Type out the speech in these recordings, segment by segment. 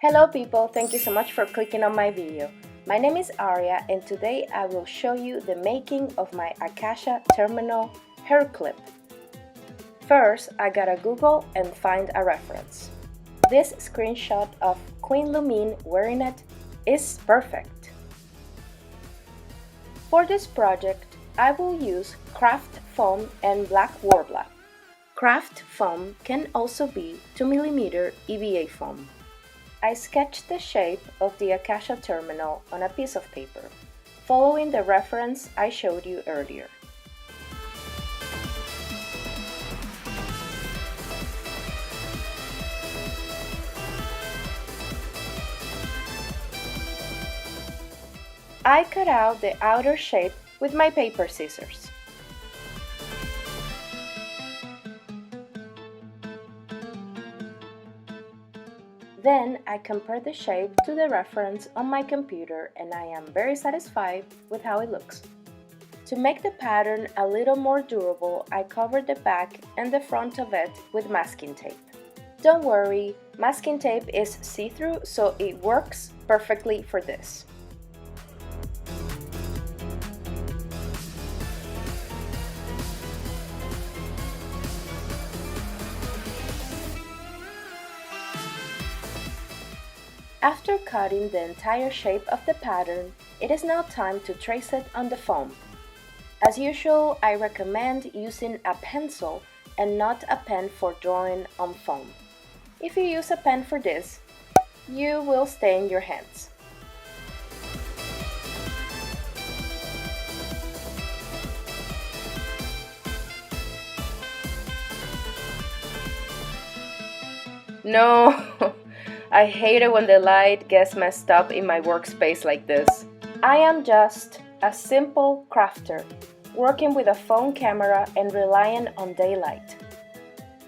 Hello people, thank you so much for clicking on my video. My name is Aria and today I will show you the making of my Akasha terminal hair clip. First, I gotta Google and find a reference. This screenshot of Queen Lumine wearing it is perfect. For this project, I will use craft foam and black Worbla. Craft foam can also be 2mm EVA foam. I sketched the shape of the Akasha terminal on a piece of paper, following the reference I showed you earlier. I cut out the outer shape with my paper scissors. Then I compare the shape to the reference on my computer and I am very satisfied with how it looks. To make the pattern a little more durable, I covered the back and the front of it with masking tape. Don't worry, masking tape is see-through, so it works perfectly for this. After cutting the entire shape of the pattern, it is now time to trace it on the foam. As usual, I recommend using a pencil and not a pen for drawing on foam. If you use a pen for this, you will stain your hands. No! I hate it when the light gets messed up in my workspace like this. I am just a simple crafter, working with a phone camera and relying on daylight.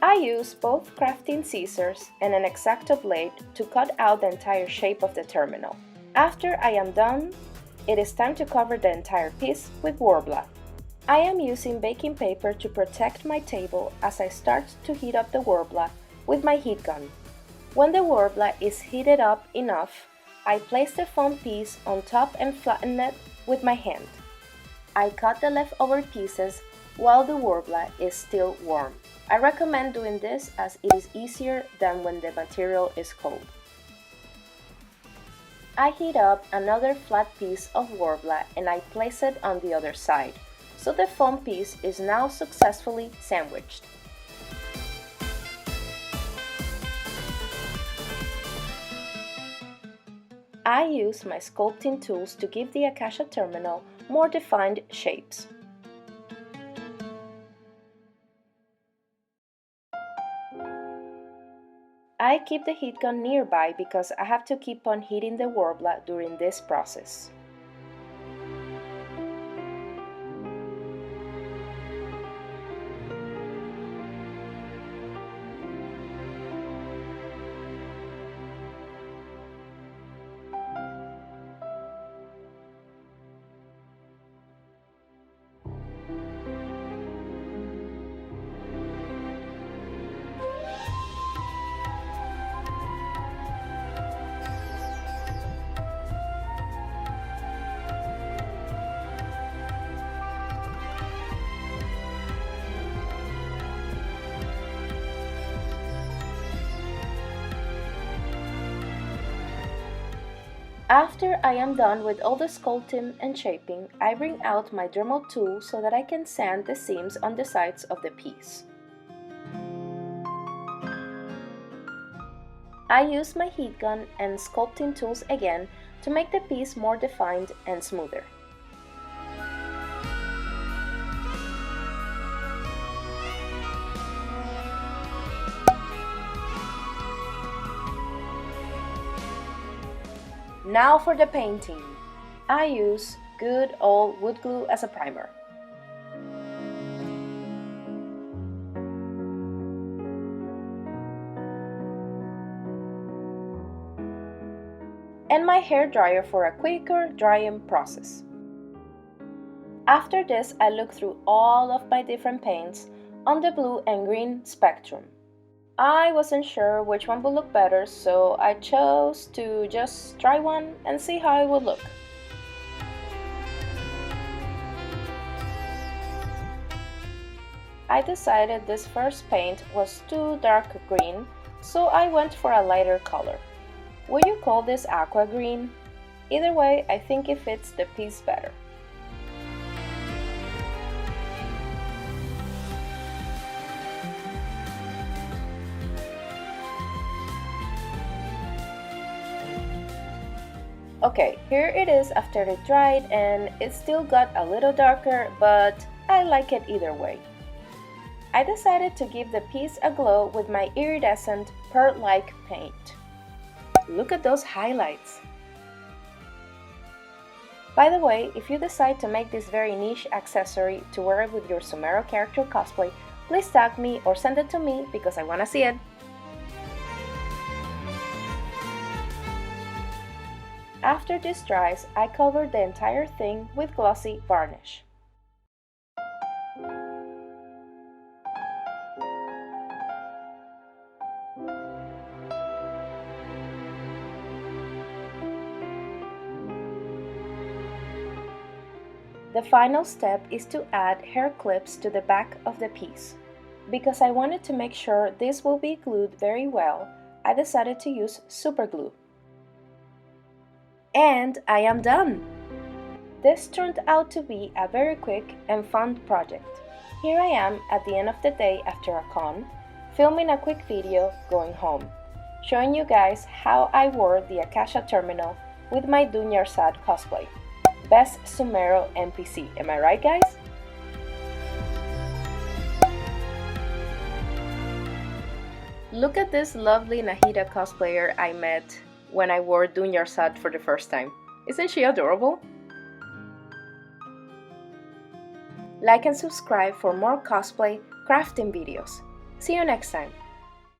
I use both crafting scissors and an Exacto blade to cut out the entire shape of the terminal. After I am done, it is time to cover the entire piece with Worbla. I am using baking paper to protect my table as I start to heat up the Worbla with my heat gun. When the Worbla is heated up enough, I place the foam piece on top and flatten it with my hand. I cut the leftover pieces while the Worbla is still warm. I recommend doing this as it is easier than when the material is cold. I heat up another flat piece of Worbla and I place it on the other side, so the foam piece is now successfully sandwiched. I use my sculpting tools to give the Akasha terminal more defined shapes. I keep the heat gun nearby because I have to keep on heating the Worbla during this process. After I am done with all the sculpting and shaping, I bring out my Dremel tool so that I can sand the seams on the sides of the piece. I use my heat gun and sculpting tools again to make the piece more defined and smoother. Now for the painting. I use good old wood glue as a primer. And my hair dryer for a quicker drying process. After this, I look through all of my different paints on the blue and green spectrum. I wasn't sure which one would look better, so I chose to just try one and see how it would look. I decided this first paint was too dark green, so I went for a lighter color. Would you call this aqua green? Either way, I think it fits the piece better. Okay, here it is after it dried, and it still got a little darker, but I like it either way. I decided to give the piece a glow with my iridescent pearl-like paint. Look at those highlights! By the way, if you decide to make this very niche accessory to wear with your Sumero character cosplay, please tag me or send it to me because I want to see it. After this dries, I covered the entire thing with Glossy Varnish. The final step is to add hair clips to the back of the piece. Because I wanted to make sure this will be glued very well, I decided to use super glue. And I am done! This turned out to be a very quick and fun project. Here I am at the end of the day after a con, filming a quick video going home, showing you guys how I wore the Akasha terminal with my Dunyarsad cosplay. Best Sumero NPC, am I right, guys? Look at this lovely Nahida cosplayer I met when I wore Dunyarsad for the first time. Isn't she adorable? Like and subscribe for more cosplay crafting videos. See you next time!